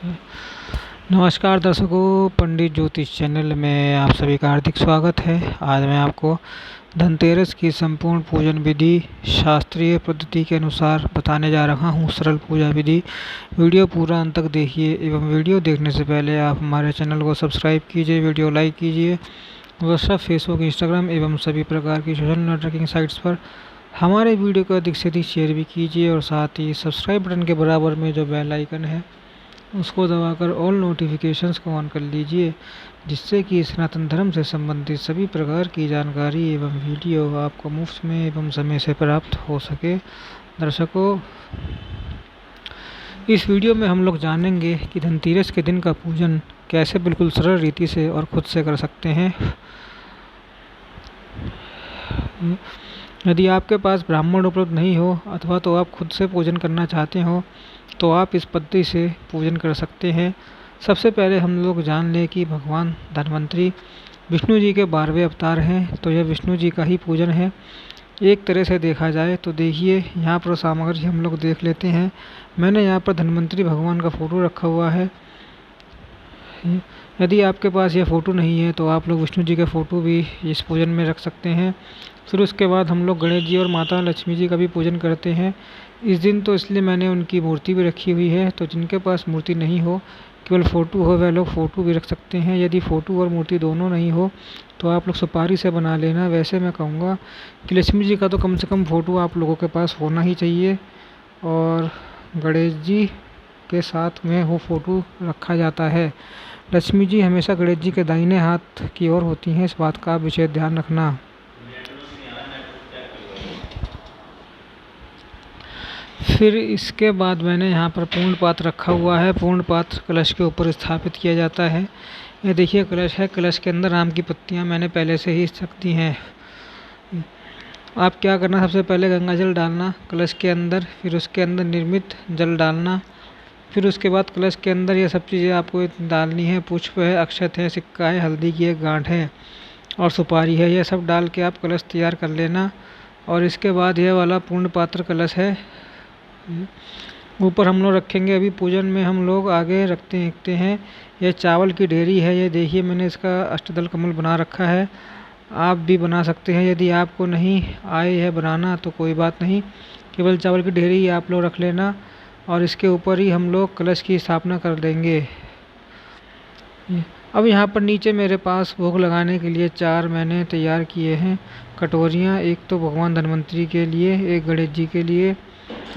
नमस्कार दर्शकों, पंडित ज्योतिष चैनल में आप सभी का हार्दिक स्वागत है। आज मैं आपको धनतेरस की संपूर्ण पूजन विधि शास्त्रीय पद्धति के अनुसार बताने जा रहा हूं। सरल पूजा विधि। वीडियो पूरा अंत तक देखिए एवं वीडियो देखने से पहले आप हमारे चैनल को सब्सक्राइब कीजिए, वीडियो लाइक कीजिए। व्हाट्सएप, फेसबुक, इंस्टाग्राम एवं सभी प्रकार की सोशल नेटवर्किंग साइट्स पर हमारे वीडियो को अधिक से अधिक शेयर भी कीजिए और साथ ही सब्सक्राइब बटन के बराबर में जो बेल आइकन है उसको दबाकर ऑल नोटिफिकेशंस को ऑन कर लीजिए, जिससे कि सनातन धर्म से संबंधित सभी प्रकार की जानकारी एवं वीडियो आपको मुफ्त में एवं समय से प्राप्त हो सके। दर्शकों, इस वीडियो में हम लोग जानेंगे कि धनतेरस के दिन का पूजन कैसे बिल्कुल सरल रीति से और खुद से कर सकते हैं। यदि आपके पास ब्राह्मण उपलब्ध नहीं हो अथवा तो आप खुद से पूजन करना चाहते हो तो आप इस पद्धति से पूजन कर सकते हैं। सबसे पहले हम लोग जान लें कि भगवान धन्वंतरी विष्णु जी के 12वें अवतार हैं, तो यह विष्णु जी का ही पूजन है एक तरह से देखा जाए। तो देखिए, यहाँ पर सामग्री हम लोग देख लेते हैं। मैंने यहाँ पर धन्वंतरी भगवान का फ़ोटो रखा हुआ है। यदि आपके पास यह फ़ोटो नहीं है तो आप लोग विष्णु जी के फ़ोटो भी इस पूजन में रख सकते हैं। फिर उसके बाद हम लोग गणेश जी और माता लक्ष्मी जी का भी पूजन करते हैं इस दिन, तो इसलिए मैंने उनकी मूर्ति भी रखी हुई है। तो जिनके पास मूर्ति नहीं हो, केवल फ़ोटो हो, वह लोग फ़ोटो भी रख सकते हैं। यदि फ़ोटो और मूर्ति दोनों नहीं हो तो आप लोग सुपारी से बना लेना। वैसे मैं कहूँगा कि लक्ष्मी जी का तो कम से कम फ़ोटो आप लोगों के पास होना ही चाहिए और गणेश जी के साथ में वो फ़ोटो रखा जाता है। लक्ष्मी जी हमेशा गणेश जी के दाहिने हाथ की ओर होती हैं, इस बात का आप विशेष ध्यान रखना। फिर इसके बाद मैंने यहाँ पर पूर्ण पात्र रखा हुआ है। पूर्ण पात्र कलश के ऊपर स्थापित किया जाता है। ये देखिए कलश है, कलश के अंदर आम की पत्तियाँ मैंने पहले से ही रख दी हैं। आप क्या करना, सबसे पहले गंगा जल डालना कलश के अंदर, फिर उसके अंदर निर्मित जल डालना, फिर उसके बाद कलश के अंदर ये सब चीज़ें आपको डालनी है। पुष्प है, अक्षत है, सिक्का है, हल्दी की एक गांठ है और सुपारी है। यह सब डाल के आप कलश तैयार कर लेना। और इसके बाद यह वाला पूर्ण पात्र कलश है, ऊपर हम लोग रखेंगे। अभी पूजन में हम लोग आगे रखते हैं यह चावल की ढेरी है। ये देखिए मैंने इसका अष्टदल कमल बना रखा है, आप भी बना सकते हैं। यदि आपको नहीं आए है बनाना तो कोई बात नहीं, केवल चावल की ढेरी आप लोग रख लेना और इसके ऊपर ही हम लोग कलश की स्थापना कर देंगे। अब यहाँ पर नीचे मेरे पास भोग लगाने के लिए 4 मैंने तैयार किए हैं कटोरियाँ। एक तो भगवान धन्वंतरी के लिए, एक गणेश जी के लिए,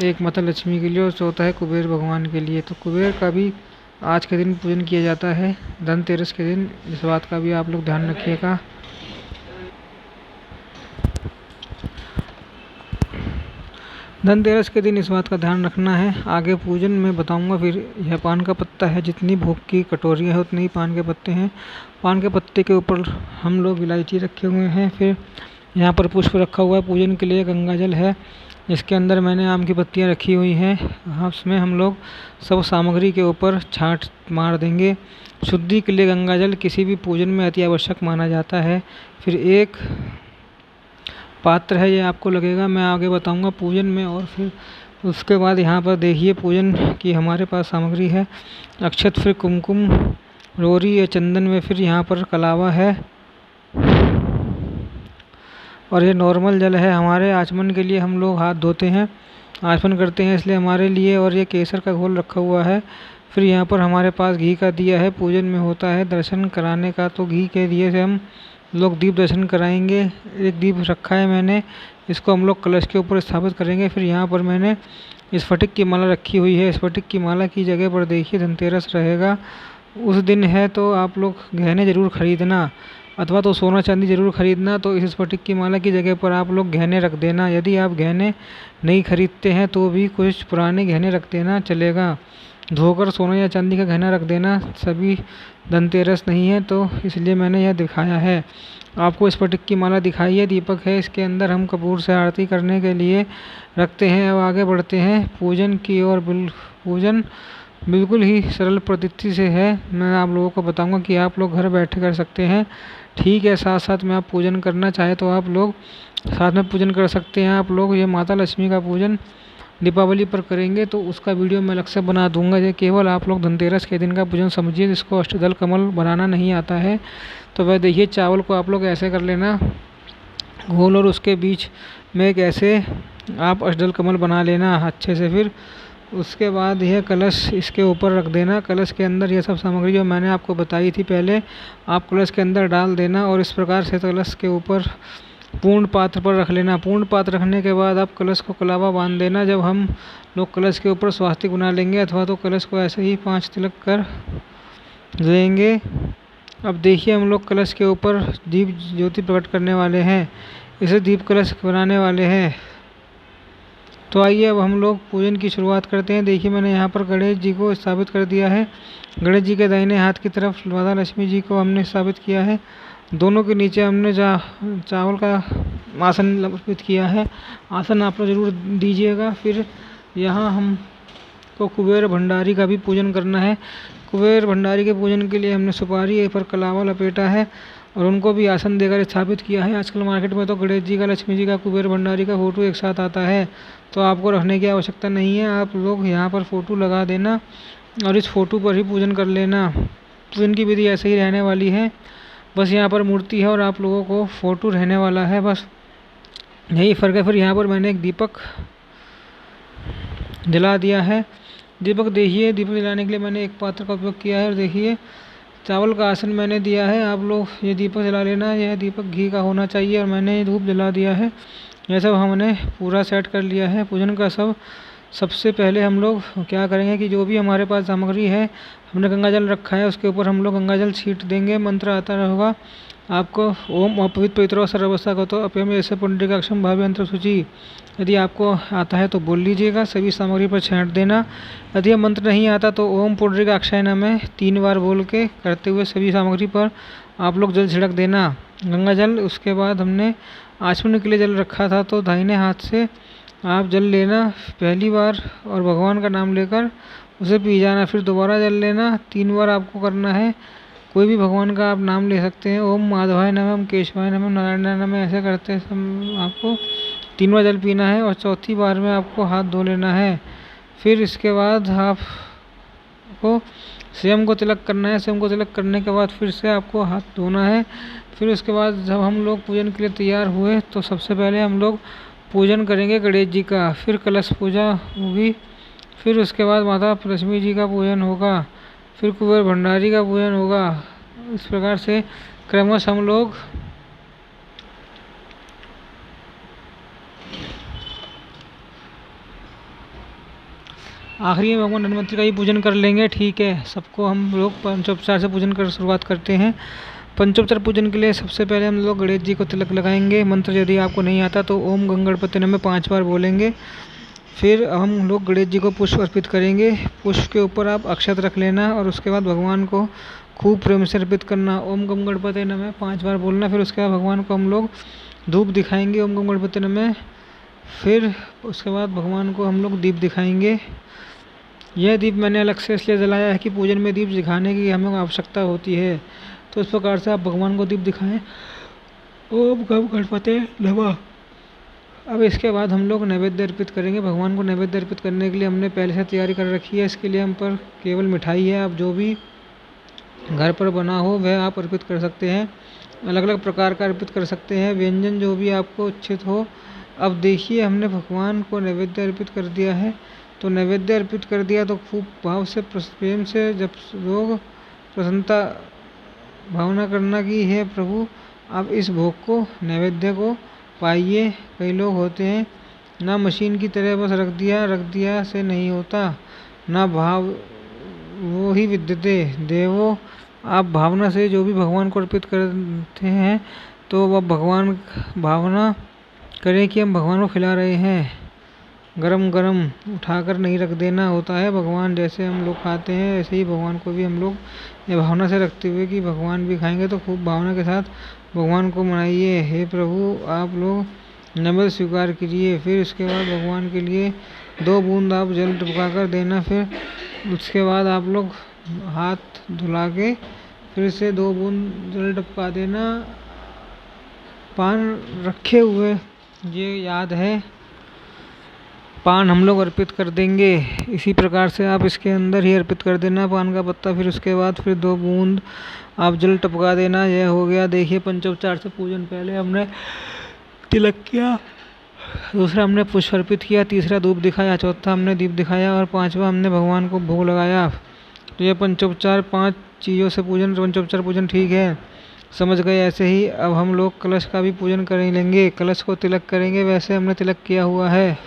एक माता लक्ष्मी के लिए और चौथा है कुबेर भगवान के लिए। तो कुबेर का भी आज के दिन पूजन किया जाता है, धनतेरस के दिन। इस बात का भी आप लोग ध्यान रखिएगा। धनतेरस के दिन इस बात का ध्यान रखना है। आगे पूजन में बताऊंगा। फिर यह पान का पत्ता है, जितनी भोग की कटोरियाँ हैं उतने ही पान के पत्ते हैं। पान के पत्ते के ऊपर हम लोग इलायची रखे हुए हैं। फिर यहाँ पर पुष्प रखा हुआ है पूजन के लिए। गंगा जल है, इसके अंदर मैंने आम की पत्तियाँ रखी हुई हैं। उसमें हम लोग सब सामग्री के ऊपर छांट मार देंगे। शुद्धि के लिए गंगा जल किसी भी पूजन में अति आवश्यक माना जाता है। फिर एक पात्र है, ये आपको लगेगा, मैं आगे बताऊंगा पूजन में। और फिर उसके बाद यहाँ पर देखिए पूजन की हमारे पास सामग्री है। अक्षत, फिर कुमकुम, रोरी या चंदन में, फिर यहाँ पर कलावा है और ये नॉर्मल जल है। हमारे आचमन के लिए हम लोग हाथ धोते हैं, आचमन करते हैं, इसलिए हमारे लिए। और ये केसर का घोल रखा हुआ है। फिर यहाँ पर हमारे पास घी का दिया है, पूजन में होता है दर्शन कराने का, तो घी के दिए से हम लोग दीप दर्शन कराएंगे। एक दीप रखा है मैंने, इसको हम लोग कलश के ऊपर स्थापित करेंगे। फिर यहाँ पर मैंने स्फटिक की माला रखी हुई है। स्फटिक की माला की जगह पर देखिए धनतेरस रहेगा, उस दिन है, तो आप लोग गहने ज़रूर खरीदना अथवा तो सोना चांदी ज़रूर खरीदना। तो इस स्फटिक की माला की जगह पर आप लोग गहने रख देना। यदि आप गहने नहीं खरीदते हैं तो भी कुछ पुराने गहने रख देना, चलेगा। धोकर सोना या चांदी का गहना रख देना। सभी धनतेरस नहीं है तो इसलिए मैंने यह दिखाया है आपको। स्फटिक की माला दिखाई है, दीपक है, इसके अंदर हम कपूर से आरती करने के लिए रखते हैं। अब आगे बढ़ते हैं पूजन की ओर। पूजन बिल्कुल ही सरल पद्धति से है। मैं आप लोगों को बताऊंगा कि आप लोग घर बैठे कर सकते हैं, ठीक है। साथ साथ में आप पूजन करना चाहे तो आप लोग साथ में पूजन कर सकते हैं। आप लोग ये माता लक्ष्मी का पूजन दीपावली पर करेंगे तो उसका वीडियो मैं अलग से बना दूंगा। ये केवल आप लोग धनतेरस के दिन का पूजन समझिए, जिसको अष्टदल कमल बनाना नहीं आता है। तो वह देखिए, चावल को आप लोग ऐसे कर लेना गोल, और उसके बीच में एक ऐसे आप अष्टदल कमल बना लेना अच्छे से। फिर उसके बाद यह कलश इसके ऊपर रख देना। कलश के अंदर ये सब सामग्री जो मैंने आपको बताई थी पहले, आप कलश के अंदर डाल देना, और इस प्रकार से कलश के ऊपर पूर्ण पात्र पर रख लेना। पूर्ण पात्र रखने के बाद आप कलश को कलावा बांध देना। जब हम लोग कलश के ऊपर स्वास्तिक बना लेंगे, अथवा तो कलश को ऐसे ही 5 तिलक कर लेंगे। अब देखिए, हम लोग कलश के ऊपर दीप ज्योति प्रकट करने वाले हैं, इसे दीप कलश बनाने वाले हैं। तो आइए अब हम लोग पूजन की शुरुआत करते हैं। देखिए, मैंने यहाँ पर गणेश जी को स्थापित कर दिया है। गणेश जी के दाहिने हाथ की तरफ माता लक्ष्मी जी को हमने स्थापित किया है। दोनों के नीचे हमने चावल का आसन अर्पित किया है। आसन आप लोग जरूर दीजिएगा। फिर यहाँ हम को कुबेर भंडारी का भी पूजन करना है। कुबेर भंडारी के पूजन के लिए हमने सुपारी पर कलावा लपेटा है और उनको भी आसन देकर स्थापित किया है। आजकल मार्केट में तो गणेश जी का, लक्ष्मी जी का, कुबेर भंडारी का फोटो एक साथ आता है, तो आपको रखने की आवश्यकता नहीं है। आप लोग यहाँ पर फोटो लगा देना और इस फोटो पर ही पूजन कर लेना। पूजन की विधि ऐसे ही रहने वाली है। बस यहाँ पर मूर्ति है और आप लोगों को फोटो रहने वाला है, बस यही फ़र्क है। फिर यहाँ पर मैंने एक दीपक जला दिया है। दीपक देखिए, दीपक जलाने के लिए मैंने एक पात्र का उपयोग किया है। और देखिए, चावल का आसन मैंने दिया है। आप लोग ये दीपक जला लेना। यह दीपक घी का होना चाहिए और मैंने धूप जला दिया है। यह सब हमने पूरा सेट कर लिया है पूजन का सब। सबसे पहले हम लोग क्या करेंगे कि जो भी हमारे पास सामग्री है, हमने गंगा जल रखा है, उसके ऊपर हम लोग गंगा जल छींट देंगे। मंत्र आता रहेगा आपको, ओम अपवित्र पवित्रो सर्वस्था गतो अप्यम ऐसे पुंडरीकाक्षम भावी अंतर सूची। यदि आपको आता है तो बोल लीजिएगा, सभी सामग्री पर छांट देना। यदि यह मंत्र नहीं आता तो ओम पुंडरीकाक्षाय नमः 3 बार बोल के करते हुए सभी सामग्री पर आप लोग जल छिड़क देना, गंगा जल। उसके बाद हमने आचमन के लिए जल रखा था, तो दाहिने हाथ से आप जल लेना पहली बार और भगवान का नाम लेकर उसे पी जाना। फिर दोबारा जल लेना, 3 बार आपको करना है। कोई भी भगवान का आप नाम ले सकते हैं। ओम माधवाय नमः, ओम केशवाय नमः, नारायणाय नमः, ऐसे करते आपको 3 बार जल पीना है और चौथी बार में आपको हाथ धो लेना है। फिर इसके बाद आपको स्वयं को तिलक करना है। स्वयं को तिलक करने के बाद फिर से आपको हाथ धोना है। फिर उसके बाद जब हम लोग पूजन के लिए तैयार हुए तो सबसे पहले हम लोग पूजन करेंगे गणेश जी का, फिर कलश पूजा होगी, फिर उसके बाद माता लक्ष्मी जी का पूजन होगा, फिर कुबेर भंडारी का पूजन होगा। इस प्रकार से क्रमश हम लोग आखिरी में भगवान धन्वंतरि का ही पूजन कर लेंगे। ठीक है, सबको हम लोग पंचोपचार से पूजन कर शुरुआत करते हैं। पंचोपचार पूजन के लिए सबसे पहले हम लोग गणेश जी को तिलक लगाएंगे। मंत्र यदि आपको नहीं आता तो ओम गंगणपति नमः 5 बार बोलेंगे। फिर हम लोग गणेश जी को पुष्प अर्पित करेंगे। पुष्प के ऊपर आप अक्षत रख लेना और उसके बाद भगवान को खूब प्रेम से अर्पित करना। ओम गम गणपति नमः 5 बार बोलना। फिर उसके बाद भगवान को हम लोग धूप दिखाएंगे, ओम गम गणपति नमः। फिर उसके बाद भगवान को हम लोग दीप दिखाएंगे। यह दीप मैंने अलग से इसलिए जलाया है कि पूजन में दीप दिखाने की हमें आवश्यकता होती है। तो इस प्रकार से आप भगवान को दीप दिखाएं। ओम गम गणपति नमः। अब इसके बाद हम लोग नैवेद्य अर्पित करेंगे। भगवान को नैवेद्य अर्पित करने के लिए हमने पहले से तैयारी कर रखी है। इसके लिए हम पर केवल मिठाई है। आप जो भी घर पर बना हो वह आप अर्पित कर सकते हैं। अलग अलग प्रकार का अर्पित कर सकते हैं, व्यंजन जो भी आपको उचित हो। अब देखिए, हमने भगवान को नैवेद्य अर्पित कर दिया है। तो नैवेद्य अर्पित कर दिया तो खूब भाव से, प्रेम से, जब लोग प्रसन्नता भावना करना कि हे प्रभु आप इस भोग को, नैवेद्य को पाइए। कई लोग होते हैं ना मशीन की तरह बस रख दिया से नहीं होता, ना भाव वो ही विद्यते देवो। आप भावना से जो भी भगवान को अर्पित करते हैं तो वह भगवान भावना करें कि हम भगवान को खिला रहे हैं। गरम गरम उठाकर नहीं रख देना होता है। भगवान जैसे हम लोग खाते हैं ऐसे ही भगवान को भी हम लोग ये भावना से रखते हुए कि भगवान भी खाएंगे, तो खूब भावना के साथ भगवान को मनाइए। हे प्रभु आप लोग नैवेद्य स्वीकार कीजिए। फिर उसके बाद भगवान के लिए 2 बूंद आप जल टपका कर देना। फिर उसके बाद आप लोग हाथ धुला के फिर से 2 बूंद जल टपका देना। पान रखे हुए ये याद है पान हम लोग अर्पित कर देंगे। इसी प्रकार से आप इसके अंदर ही अर्पित कर देना पान का पत्ता। फिर उसके बाद फिर 2 बूंद आप जल टपका देना। यह हो गया देखिए पंचोपचार से पूजन। पहले हमने तिलक किया, दूसरा हमने पुष्प अर्पित किया, तीसरा धूप दिखाया, चौथा हमने दीप दिखाया और पांचवा हमने भगवान को भोग लगाया। तो ये पंचोपचार 5 चीज़ों से पूजन, पंचोपचार पूजन ठीक है, समझ गए। ऐसे ही अब हम लोग कलश का भी पूजन कर लेंगे, कलश को तिलक करेंगे। वैसे हमने तिलक किया हुआ है,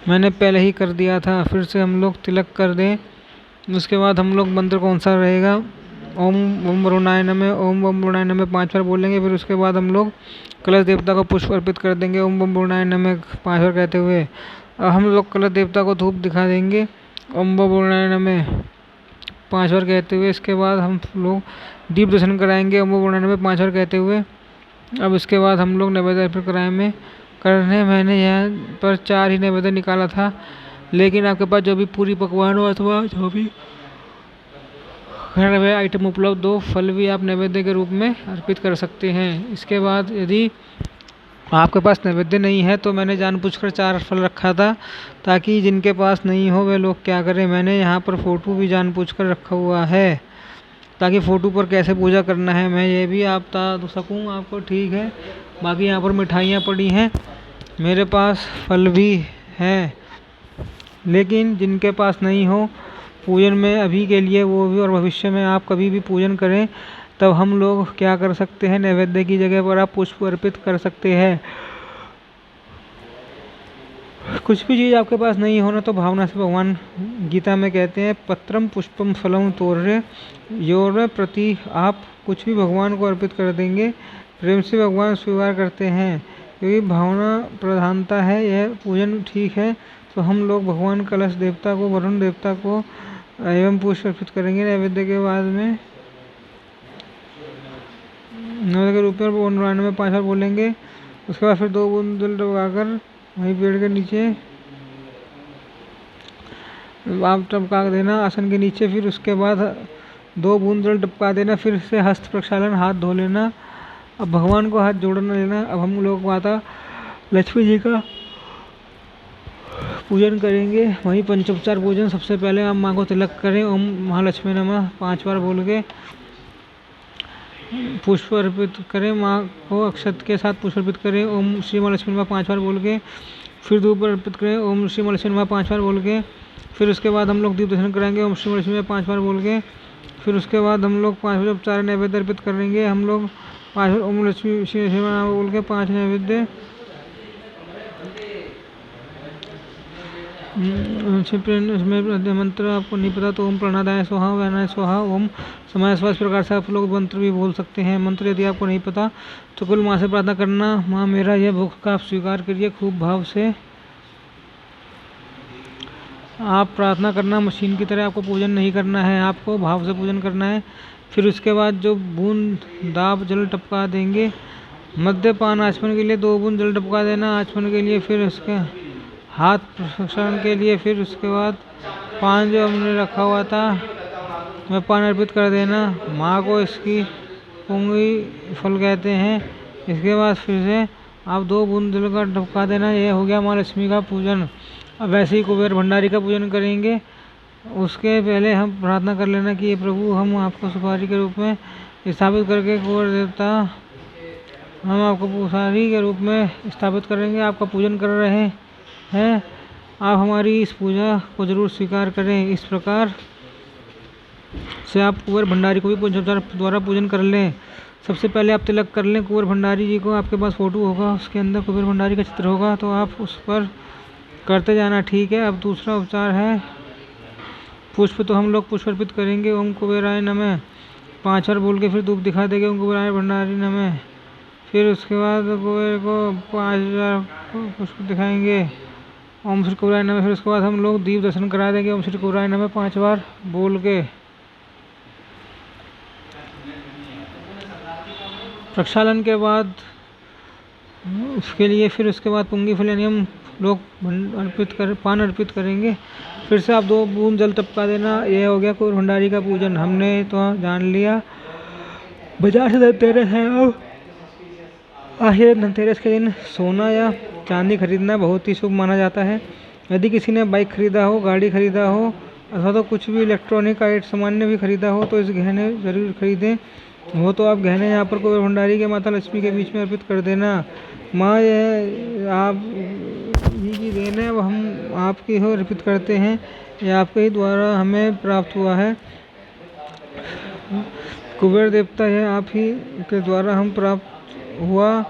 मैंने पहले ही कर दिया था, फिर से हम लोग तिलक कर दें। उसके बाद हम लोग मंत्र कौन सा रहेगा, ओम ओम वरुणाय नमः, ओम ओम वरुणाय नमः 5 बार बोलेंगे। फिर उसके बाद हम लोग कलश देवता को पुष्प अर्पित कर देंगे ओम ओम वरुणाय नमः 5 बार कहते हुए। अब हम लोग कलश देवता को धूप दिखा देंगे ओम ओम वरुणाय नमः 5 बार कहते हुए। इसके बाद हम लोग दीप दर्शन कराएंगे ओम ओम वरुणाय नमः 5 बार कहते हुए। अब इसके बाद हम लोग नैवेद्य अर्पित कराएंगे करने। मैंने यहाँ पर 4 ही नैवेद्य निकाला था, लेकिन आपके पास जो भी पूरी पकवान हो अथवा जो भी घर में आइटम उपलब्ध हो, फल भी आप नैवेद्य के रूप में अर्पित कर सकते हैं। इसके बाद यदि आपके पास नैवेद्य नहीं है तो मैंने जानबूझकर 4 फल रखा था, ताकि जिनके पास नहीं हो वे लोग क्या करें। मैंने यहाँ पर फ़ोटो भी जानबूझकर रखा हुआ है, ताकि फ़ोटो पर कैसे पूजा करना है मैं ये भी आप बता सकूँ आपको, ठीक है। बाकी यहाँ पर मिठाइयाँ पड़ी हैं, मेरे पास फल भी है, लेकिन जिनके पास नहीं हो पूजन में अभी के लिए वो भी, और भविष्य में आप कभी भी पूजन करें तब हम लोग क्या कर सकते हैं, नैवेद्य की जगह पर आप पुष्प अर्पित कर सकते हैं। कुछ भी चीज़ आपके पास नहीं होना तो भावना से, भगवान गीता में कहते हैं पत्रम पुष्पम फलम तोर्य योर प्रति, आप कुछ भी भगवान को अर्पित कर देंगे, प्रेम से भगवान स्वीकार करते हैं, क्योंकि भावना प्रधानता है। यह पूजन ठीक है। तो हम लोग भगवान कलश देवता को, वरुण देवता को एवं पुष्प अर्पित करेंगे। नैवेद्य के बाद में नैवेद्य के रूप में 5 बार बोलेंगे। उसके बाद फिर 2 बूंद जल टपकाकर वहीं पेड़ के नीचे आप टपका देना आसन के नीचे। फिर उसके बाद 2 बूंद जल टपका देना। फिर से हस्त प्रक्षालन, हाथ धो लेना। अब भगवान को हाथ जोड़ना लेना। अब हम लोग माता लक्ष्मी जी का पूजन करेंगे, वहीं पंचोपचार पूजन। सबसे पहले आप माँ को तिलक करें, ओम महालक्ष्मी नमः 5 बार बोल के पुष्प अर्पित करें, माँ को अक्षत के साथ पुष्प अर्पित करें, ओम श्री महालक्ष्मी नमः 5 बार बोल के। फिर धूप अर्पित करें, ओम श्री महालक्ष्मी नमः 5 बार बोल के। फिर उसके बाद हम लोग दीप दर्शन कराएंगे, ओम श्री महालक्ष्मी नमः 5 बार बोल के। फिर उसके बाद हम लोग 5 उपचार नैवेद्य अर्पित करेंगे। हम लोग 5 बार ओम लक्ष्मी श्री नमः बोल के 5 नैवेद्य मंत्र आपको नहीं पता तो ओम प्रणदाय स्वाहा, वैनाय स्वाहा, ओम समय स्वाहा, इस प्रकार से आप लोग मंत्र भी बोल सकते हैं। मंत्र यदि आपको नहीं पता तो कुल माँ से प्रार्थना करना, माँ मेरा यह भूख का आप स्वीकार करिए। खूब भाव से आप प्रार्थना करना, मशीन की तरह आपको पूजन नहीं करना है, आपको भाव से पूजन करना है। फिर उसके बाद जो बूंद दाब जल टपका देंगे, मद्यपान आचमन के लिए 2 बूंद जल टपका देना आचमन के लिए। फिर उसके हाथ प्रक्षालन के लिए, फिर उसके बाद पान जो हमने रखा हुआ था वह पान अर्पित कर देना। माँ को इसकी पुंगी फल कहते हैं। इसके बाद फिर से आप 2 बूंद जल का टपका देना। यह हो गया माँ लक्ष्मी का पूजन। अब वैसे ही कुबेर भंडारी का पूजन करेंगे। उसके पहले हम प्रार्थना कर लेना कि ये प्रभु हम आपको सुपारी के रूप में स्थापित करके, कुबेर देवता हम आपको पुजारी के रूप में स्थापित करेंगे, आपका पूजन कर रहे हैं, आप हमारी इस पूजा को जरूर स्वीकार करें। इस प्रकार से आप कुंवर भंडारी को भी पंचोपचार द्वारा पूजन कर लें। सबसे पहले आप तिलक कर लें कुंवर भंडारी जी को। आपके पास फोटो होगा, उसके अंदर कुंवर भंडारी का चित्र होगा, तो आप उस पर करते जाना, ठीक है। अब दूसरा उपचार है पुष्प। तो हम लोग पुष्प अर्पित करेंगे, ओम कुबेराय नमः 5 बार बोल के फिर धूप दिखा देंगे, ओम कुबेराय भंडारी नमः। फिर उसके बाद कुबेर को 5 बार पुष्प दिखाएंगे, ओम श्री कुबेराय नमः। फिर उसके बाद हम लोग दीप दर्शन करा देंगे, ओम श्री कुबेराय नमः 5 बार बोल के। प्रक्षालन के बाद उसके लिए फिर उसके बाद पुंगी फल यानी हम लोग पान अर्पित करेंगे। फिर से आप 2 बूंद जल टपका देना। यह हो गया कुंवर भंडारी का पूजन। हमने तो जान लिया। बाजार से धनतेरस है, अब आखिर धनतेरस के दिन सोना या चांदी खरीदना बहुत ही शुभ माना जाता है। यदि किसी ने बाइक खरीदा हो, गाड़ी खरीदा हो अथवा तो कुछ भी इलेक्ट्रॉनिक सामान्य भी खरीदा हो तो इस गहने ज़रूर खरीदें। हो तो आप गहने यहाँ पर कुबेर भंडारी के माता लक्ष्मी के बीच में अर्पित कर देना। माँ यह आप ही की देन है, वो हम आपकी हो अर्पित करते हैं, यह आपके ही द्वारा हमें प्राप्त हुआ है। कुबेर देवता यह आप ही के द्वारा हम प्राप्त हुआ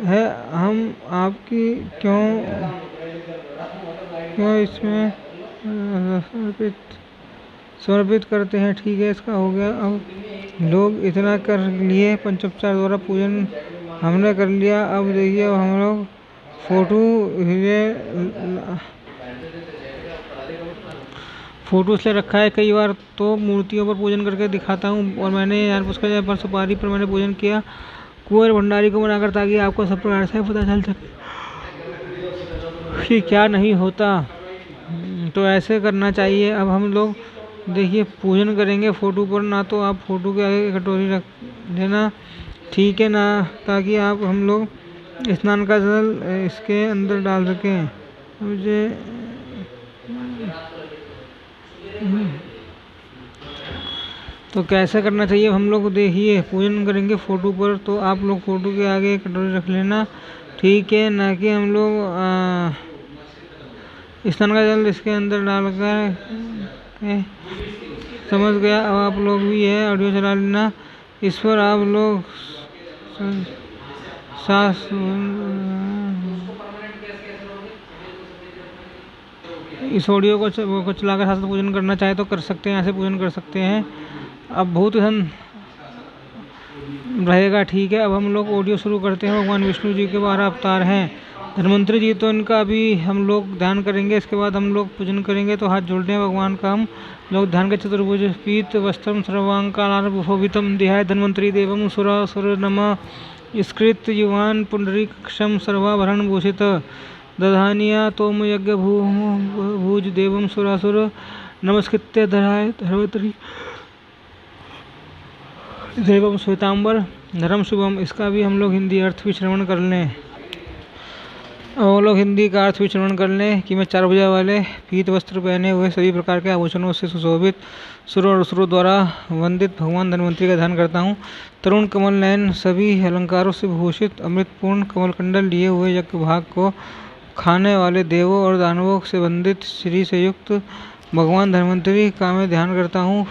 है, हम आपकी क्यों क्यों इसमें समर्पित करते हैं। ठीक है, इसका हो गया। अब लोग इतना कर लिए, पंचोपचार द्वारा पूजन हमने कर लिया। अब देखिए हम लोग फोटो इसलिए रखा है, कई बार तो मूर्तियों पर पूजन करके दिखाता हूँ और मैंने यार पुष्कर पर सुपारी पर मैंने पूजन किया कुंवर भंडारी को बनाकर, ताकि आपको सब प्रकार से पता चल सके कि क्या नहीं होता, तो ऐसे करना चाहिए। अब हम लोग देखिए पूजन करेंगे फोटो पर, ना तो आप फोटो के आगे कटोरी रख देना, ठीक है ना, ताकि आप हम लोग स्नान का जल इसके अंदर डाल सकें। मुझे तो कैसे करना चाहिए हम लोग देखिए, पूजन करेंगे फोटो पर तो आप लोग फोटो के आगे कटोरी रख लेना, ठीक है, ना कि हम लोग स्नान का जल इसके अंदर डालकर समझ गया। अब आप लोग भी है ऑडियो चला लेना, इस पर आप लोग इस ऑडियो को चलाकर शास्त्र पूजन करना चाहे तो कर सकते हैं, ऐसे पूजन कर सकते हैं। अब भूत धन रहेगा, ठीक है। अब हम लोग ऑडियो शुरू करते हैं। भगवान विष्णु जी के 12 अवतार हैं। धन्वंतरी जी तो इनका भी हम लोग ध्यान करेंगे, इसके बाद हम लोग पूजन करेंगे। तो हाथ जोड़ते हैं भगवान का हम लोग ध्यान के। चतुर्भुज पीत वस्त्रम सर्वांकालार्भोभितम ध्याय धन्वंतरी देवम सुर नमः स्कृत युवान पुंडरीक्षम सर्वाभरण भूषित दधानिया तोम यज्ञ भूज देवम सुरासुर नमस्कृत्य धराय धर्वतरी देवम श्वेतांबर धर्म शुभम। इसका भी हम लोग हिंदी अर्थ भी श्रवण कर लें। वो लोग हिंदी का अर्थ भी श्रवण कर लें कि मैं 4 भुजा वाले पीत वस्त्र पहने हुए सभी प्रकार के आभूषणों से सुशोभित सुर और असुरों द्वारा वंदित भगवान धन्वंतरी का ध्यान करता हूँ। तरुण कमल नयन सभी अलंकारों से भूषित अमृतपूर्ण कमलकंडल लिए हुए यज्ञ भाग को खाने वाले देवों और दानवों से वंदित श्री से युक्त भगवान धन्वंतरी का मैं ध्यान करता हूँ।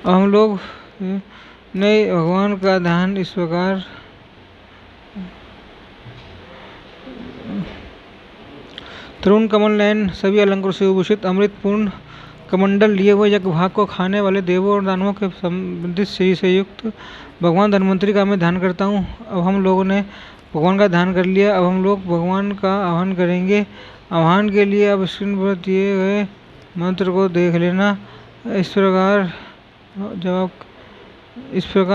हम लोग ने भगवान का ध्यान इस प्रकार तरुण कमल नयन सभी अलंकारों से विभूषित अमृतपूर्ण कमंडल लिए हुए यज्ञ भाग को खाने वाले देवों और दानवों के संबंधित श्री से युक्त भगवान धन्वंतरी का मैं ध्यान करता हूँ। अब हम लोगों ने भगवान का ध्यान कर लिया। अब हम लोग भगवान का आह्वान करेंगे। आह्वान के लिए अब स्क्रीन पर दिए गए मंत्र को देख लेना। इस प्रकार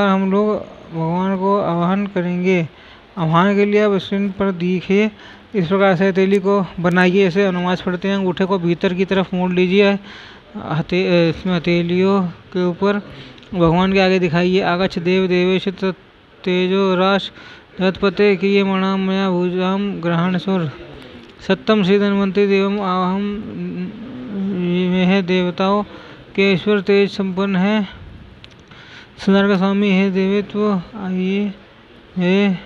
हम लोग भगवान को आह्वान करेंगे। आह्वान के लिए अब स्क्रीन पर देखिए, इस प्रकार से हथेली को बनाइए। ऐसे नमाज पढ़ते हैं, अंगूठे को भीतर की तरफ मोड़ लीजिए, इसमें हथेलियों के ऊपर भगवान के आगे दिखाइए। आगच्छ देव देवेश तेजो राश जगत्पते किए मणा मया भुजाम ग्रहण सुर सत्तम श्री धन्वंतरी देवम आहम में है देवताओं के ईश्वर तेज संपन्न है संसार स्वामी है देवत्व आइए है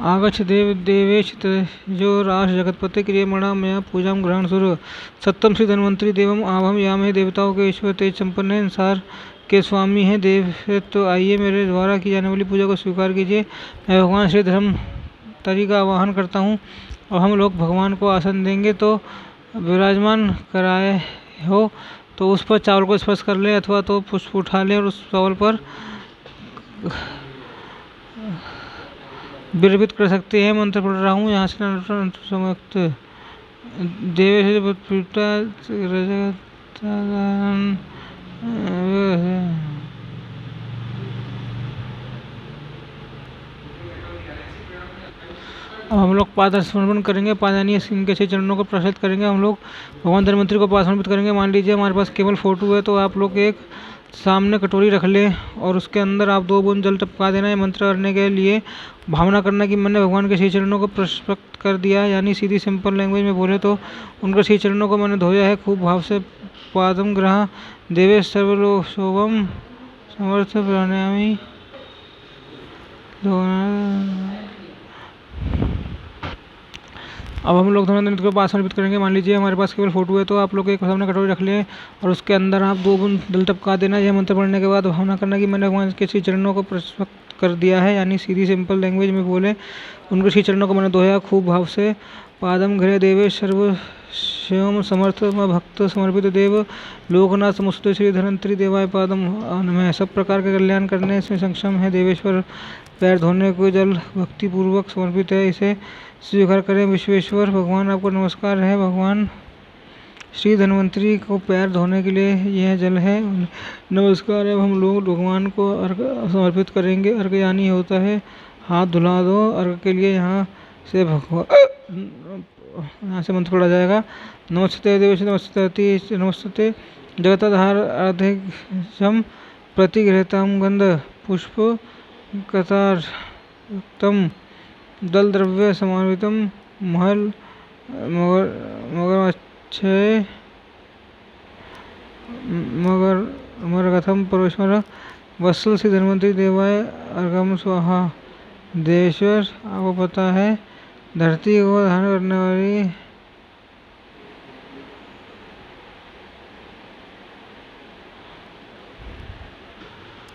आगच्छ देव देवेश जो राश जगतपते क्रियमणा मया पूजा ग्रहण सुर सत्तम श्री धन्वंतरी देवम आभम याम है देवताओं के ईश्वर तेज संपन्न है संसार के स्वामी हैं देव। तो आइए मेरे द्वारा की जाने वाली पूजा को स्वीकार कीजिए। मैं भगवान श्री धन्वंतरी का आवाहन करता हूँ। और हम लोग भगवान को आसन देंगे, तो विराजमान कराए हो तो उस पर चावल को स्पर्श कर लें अथवा तो पुष्प उठा लें और उस चावल पर विरवित कर सकते हैं। मंत्र पढ़ रहा हूँ यहाँ से समक्त देवेश अब हम लोग पाद समर्पण करेंगे। पादानी इनके 6 चरणों को प्रसारित करेंगे। हम लोग भगवान धन्वंतरि को पाद समर्पित करेंगे। मान लीजिए हमारे पास केवल फोटो है, तो आप लोग एक सामने कटोरी रख ले और उसके अंदर आप 2 बूंद जल टपका देना है। मंत्र करने के लिए भावना करना कि मैंने भगवान के 6 चरणों को प्रशस्त कर दिया, यानी सीधी सिंपल लैंग्वेज में बोले तो उनके 6 चरणों को मैंने धोया है खूब भाव से। पादम ग्रह देवेश सर्वलोक शोभम समर्थ प्राणायामी। अब हम लोग धन्वंतरि को पाद समर्पित करेंगे। मान लीजिए हमारे पास केवल फोटो है, तो आप लोग एक सामने कटोरी रख लें और उसके अंदर आप 2 बूंद जल टपका देना। यह मंत्र पढ़ने के बाद भावना करना कि मैंने भगवान के 6 चरणों को प्रशस्त कर दिया है, यानी सीधी सिंपल लैंग्वेज में बोले उनके 6 चरणों को मैंने धोया खूब भाव से। पादम घृ देवे सर्व शिवम समर्थ भक्त समर्पित देव लोकनाथ समुचित श्री धन्वंतरि देवाय पादम नमः। सब प्रकार के कल्याण करने इसमें सक्षम है देवेश्वर। पैर धोने को जल भक्तिपूर्वक समर्पित है, इसे स्वीकार करें विश्वेश्वर। भगवान आपको नमस्कार है। भगवान श्री धन्वंतरि को पैर धोने के लिए यह जल है, नमस्कार। अब हम लोग भगवान को अर्घ्य समर्पित करेंगे। अर्घ्य यानी होता है हाथ धुला दो। अर्घ्य के लिए यहाँ से मंत्र पढ़ा जाएगा। नमस्ते देवेश नमस्ते नमस्ते जगताधार अर्धेक्षम प्रतिगृहताम गंध पुष्प कतार तम दल द्रव्य समान्वितम महल मगरगथम परमेश्वर वत्सल श्री धन्वंतरि देवाय अर्घम स्वाहा। देवेश्वर आपको पता है धरती को धारण करने वाली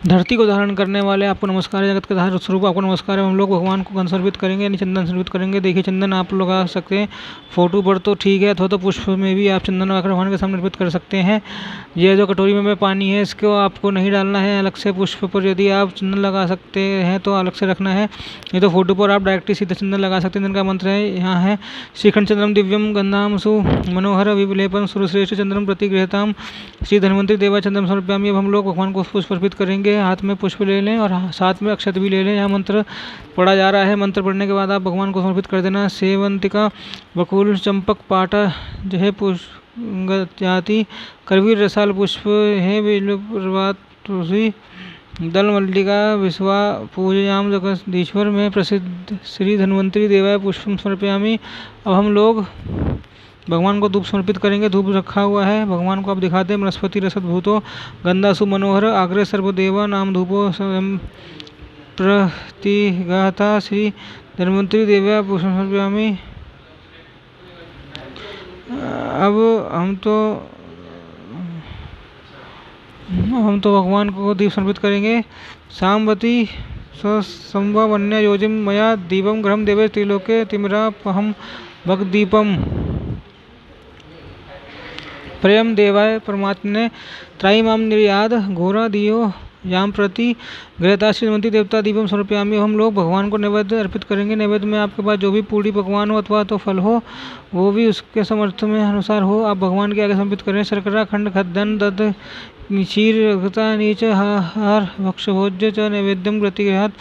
धरती को धारण करने वाले आपको नमस्कार है। जगत के धारण स्वरूप आपको नमस्कार है। हम लोग भगवान को गंध समर्पित करेंगे, यानी चंदन समर्पित करेंगे। देखिए चंदन आप लोग आ सकते हैं फोटो पर तो ठीक है, अथवा तो पुष्प में भी आप चंदन लगाकर भगवान के सामने अर्पित कर सकते हैं। यह जो कटोरी में पानी है इसको आपको नहीं डालना है अलग से। पुष्प पर यदि आप चंदन लगा सकते हैं तो अलग से रखना है, नहीं तो फोटो पर आप डायरेक्टली सीधे चंदन लगा सकते हैं। जिनका मंत्र है यहाँ है श्रीखंड चंद्रम दिव्यम गंधाम सु मनोहर विलेपन सुरश्रेष्ठ चंद्रम प्रतिगृहताम श्री धन्वंतरि देवा चंद्रम समर्पयामि। अब हम लोग भगवान को पुष्प अर्पित करेंगे। हाथ में पुष्प ले लें और साथ में अक्षत भी ले लें। यहाँ मंत्र पढ़ा जा रहा है। मंत्र पढ़ने के बाद आप भगवान को समर्पित कर देना। सेवंतिका बकुल चंपक पाटा जय पुष्प जाति करवीर रसाल पुष्प है बिलप्रभात तुलसी दल मल्लिका विश्वा पूजयाम जगदीश्वर में प्रसिद्ध श्री धन्वंतरि देवाय पुष्पम समर्पयामि। अब हम लोग भगवान को धूप समर्पित करेंगे। धूप रखा हुआ है, भगवान को आप दिखाते हैं। बृहस्पति रसद भूतो गंधासु मनोहर आग्रे सर्वदेवा नाम धूपो प्रतिगाता श्री धन्वंतरि देवाय पुष्पम समर्पयामि। अब हम तो भगवान को दीप समर्पित करेंगे। सामवती संभव अन्य योजिम मया दीपम ग्रहम देवे त्रिलोके तिमरा पहम भगदीपम प्रेम देवाय परमात्मने त्राईमाम निर्याद घोरा दियो याम प्रति गृहता श्री धन्वंतरि देवता दीपम समर्पयामि। हम लोग भगवान को नैवेद्य अर्पित करेंगे। नैवेद्य में आपके पास जो भी पूरी पकवान हो अथवा तो फल हो वो भी उसके समर्थ में अनुसार हो, आप भगवान के आगे समर्पित करें। शर्करा खंड खद्दन दध क्षीर नीच हार भक्ष भोज्य च नैवेद्यम प्रतिगृहात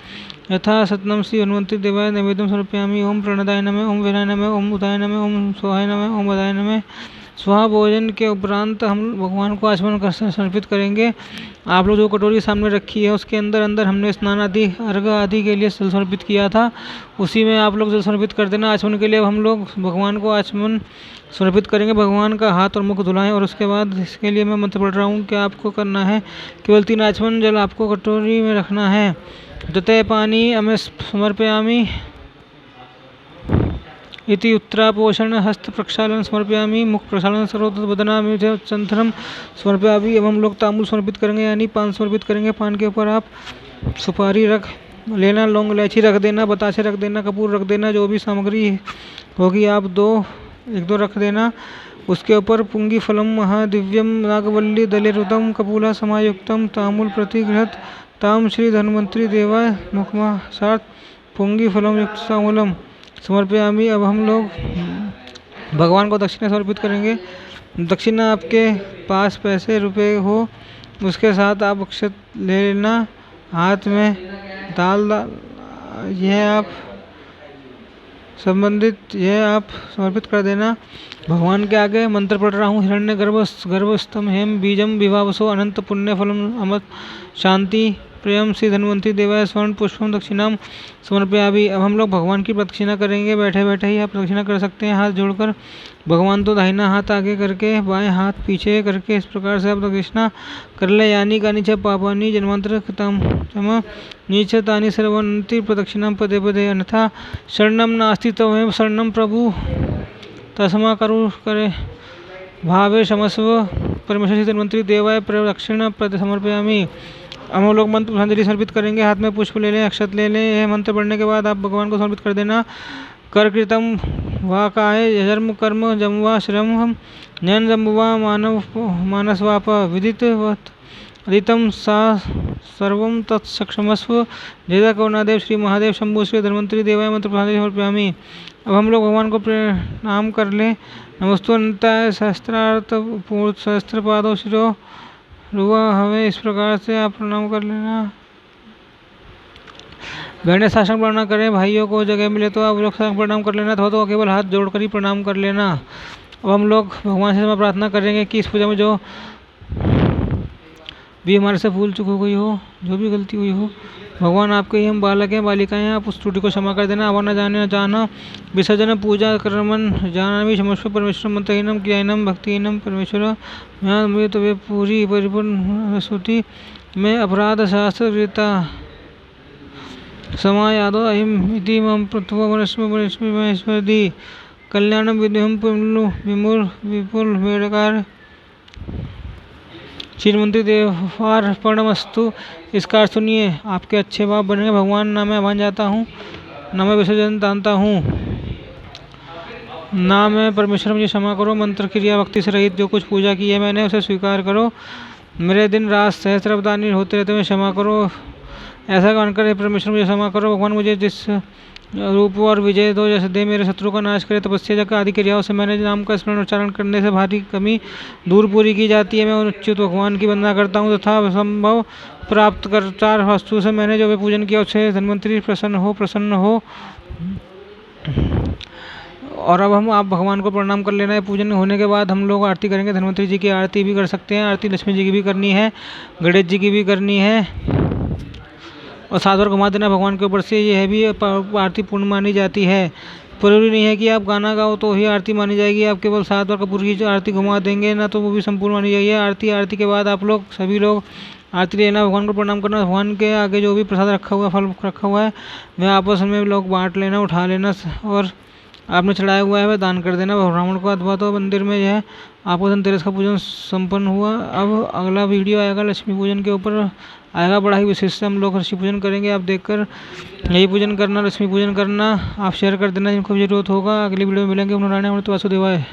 यथा सतनम श्री धन्वंतरि देवाय नैवेद्यम समर्पयामि। ओम प्रणदाय नमः, ओम वीराय नमः, ओम उदाय नमः, ओम स्वाहाय नमः, ओम वदाय नमः। स्वाहा भोजन के उपरांत हम भगवान को आचमन कर समर्पित करेंगे। आप लोग जो कटोरी सामने रखी है उसके अंदर हमने स्नान आदि अर्घ आदि के लिए जल समर्पित किया था, उसी में आप लोग जल समर्पित कर देना। आचमन के लिए अब हम लोग भगवान को आचमन समर्पित करेंगे। भगवान का हाथ और मुख धुलाएं और उसके बाद इसके लिए मैं मंत्र पढ़ रहा हूँ कि आपको करना है। केवल 3 आचमन जल आपको कटोरी में रखना है। दते पानी अमे समर्पयामि इति उत्तरापोषण हस्त प्रक्षालन समर्पयामि। मुख प्रक्षालन सर्वोदत बदनामि चंथरम समर्पयामि। अब हम लोग तांबूल समर्पित करेंगे, यानी पान समर्पित करेंगे। पान के ऊपर आप सुपारी रख लेना, लौंग इलायची रख देना, बतासे रख देना, कपूर रख देना, जो भी सामग्री होगी आप 1-2 रख देना। उसके ऊपर पुंगी फलम महादिव्यम नागवल्ली दलिरुदम कपूला समायुक्तम तांबूल प्रतिगृहत ताम श्री धन्वंतरि देवाय मुखमा साथ पुंगी फलम युक्त तांबूलम समर्पयामि। अब हम लोग भगवान को दक्षिणा समर्पित करेंगे। दक्षिणा आपके पास पैसे रुपए हो उसके साथ आप अक्षत ले लेना। हाथ में दाल यह आप संबंधित यह आप समर्पित कर देना भगवान के आगे। मंत्र पढ़ रहा हूँ। हिरण्य गर्भस्थम हेम बीजम विभावसो अनंत पुण्य फलम अमत शांति प्रियम श्री धन्वंतरी देवाय स्वर्ण पुष्पम दक्षिणाम समर्पयामि। अब हम लोग भगवान की प्रदक्षिणा करेंगे। बैठे बैठे ही आप प्रदक्षिणा कर सकते हैं हाथ जोड़कर। भगवान तो दाहिना हाथ आगे करके बाएं हाथ पीछे करके इस प्रकार से आप प्रदक्षिणा कर ले। यानी कानी च पापानी जन्मांतर कृतम क्षमा नीच तानि सर्वन्ति प्रदक्षिणाम पदे पदे अन्यथा शरणम नास्ति तमेव शरणम प्रभु तस्मा करो करे भावे क्षमस्व परमेश्वर श्री धन्वंतरी देवाय प्रदक्षिणा प्रद समर्पयामि। अब हम लोग मंत्र पुष्पांजलि समर्पित करेंगे। हाथ में पुष्प ले लें, अक्षत ले लें। यह मंत्र पढ़ने के बाद आप भगवान को समर्पित कर देना। कर कृतम वा काय यजर्म कर्म जमवा श्रम नयन जम्बुवा मानव मानसवाप विदित अदितम सा सर्वम तत्सक्षमस्व जय करुणादेव श्री महादेव शंभु श्री धन्वंतरी देवाय मंत्र पुष्पांजलि समर्पयामि। अब हम लोग भगवान को प्रणाम कर लें। नमस्तु अनंताय सहस्त्रार्थ पूर्ण सहस्त्रपादो शिरो रुआ हमें इस प्रकार से आप प्रणाम कर लेना। बहने साष्टांग प्रणाम करें। भाइयों को जगह मिले तो आप लोग साष्टांग प्रणाम कर लेना, तो केवल हाथ जोड़कर ही प्रणाम कर लेना। अब हम लोग भगवान से प्रार्थना करेंगे कि इस पूजा में जो भी हमारे से भूल चूक हो गई हो, जो भी गलती हुई हो, भगवान आपके ही हम बालक हैं बालिकाएं हैं, आप उस त्रुटि को क्षमा कर देना। आवा न जाने न जाना विसर्जन पूजा कर्मन जाना भी क्षमस्व परमेश्वर मंत्रहीनम क्रियाहीनम भक्तिहीनम परमेश्वर मैं तो वे पूरी परिपूर्ण स्तुति में अपराध शास्त्र गीता समायादो अहिम इति मम प्रथम मनुष्य दी कल्याणम विद्युम विमुल विपुल वेड़कार श्रीमंत्री देवार प्रणमस्तु। इसका अर्थ सुनिए। आपके अच्छे बाप बनेंगे भगवान। ना मैं आह्वान जाता हूँ, ना मैं विसर्जन तानता हूँ, ना मैं परमेश्वर मुझे क्षमा करो। मंत्र क्रिया भक्ति से रहित जो कुछ पूजा की है मैंने उसे स्वीकार करो। मेरे दिन रात सहस्त्र अवतारणी होते रहते मैं क्षमा करो। ऐसा मानकर परमेश्वर मुझे क्षमा करो। भगवान मुझे जिस रूप और विजय दो, जैसे दे मेरे शत्रु का नाश करे। तपस्या जग आदि क्रियाओं से मैंने नाम का स्मरण उच्चारण करने से भारी कमी दूर पूरी की जाती है। मैं उच्चित भगवान की वंदना करता हूँ तथा संभव प्राप्त कर चार वस्तु से मैंने जो भी पूजन किया उससे धन्वंतरी प्रसन्न हो। और अब हम आप भगवान को प्रणाम कर लेना है। पूजन होने के बाद हम लोग आरती करेंगे। धन्वंतरी जी की आरती भी कर सकते हैं। आरती लक्ष्मी जी की भी करनी है, गणेश जी की भी करनी है। और 7 बार घुमा देना भगवान के ऊपर से। यह भी आरती पूर्ण मानी जाती है। जरूरी नहीं है कि आप गाना गाओ तो ही आरती मानी जाएगी। आप केवल 7 बार कपूर की आरती घुमा देंगे ना तो वो भी संपूर्ण मानी जाएगी। आरती के बाद आप लोग सभी लोग आरती लेना, भगवान को प्रणाम करना। भगवान के आगे जो भी प्रसाद रखा हुआ है, फल रखा हुआ है, वह आपस में लोग बांट लेना, उठा लेना और आपने चढ़ाया हुआ है वह दान कर देना ब्राह्मण को अथवा तो मंदिर में। यह आपको धनतेरस का पूजन संपन्न हुआ। अब अगला वीडियो आएगा लक्ष्मी पूजन के ऊपर आएगा। बड़ा ही विशेष से हम लोग लक्ष्मी पूजन करेंगे। आप देखकर यही पूजन करना, लक्ष्मी पूजन करना। आप शेयर कर देना जिनको भी जरूरत होगा। अगली वीडियो में मिलेंगे। नारायण अमृत वासुदेवाय।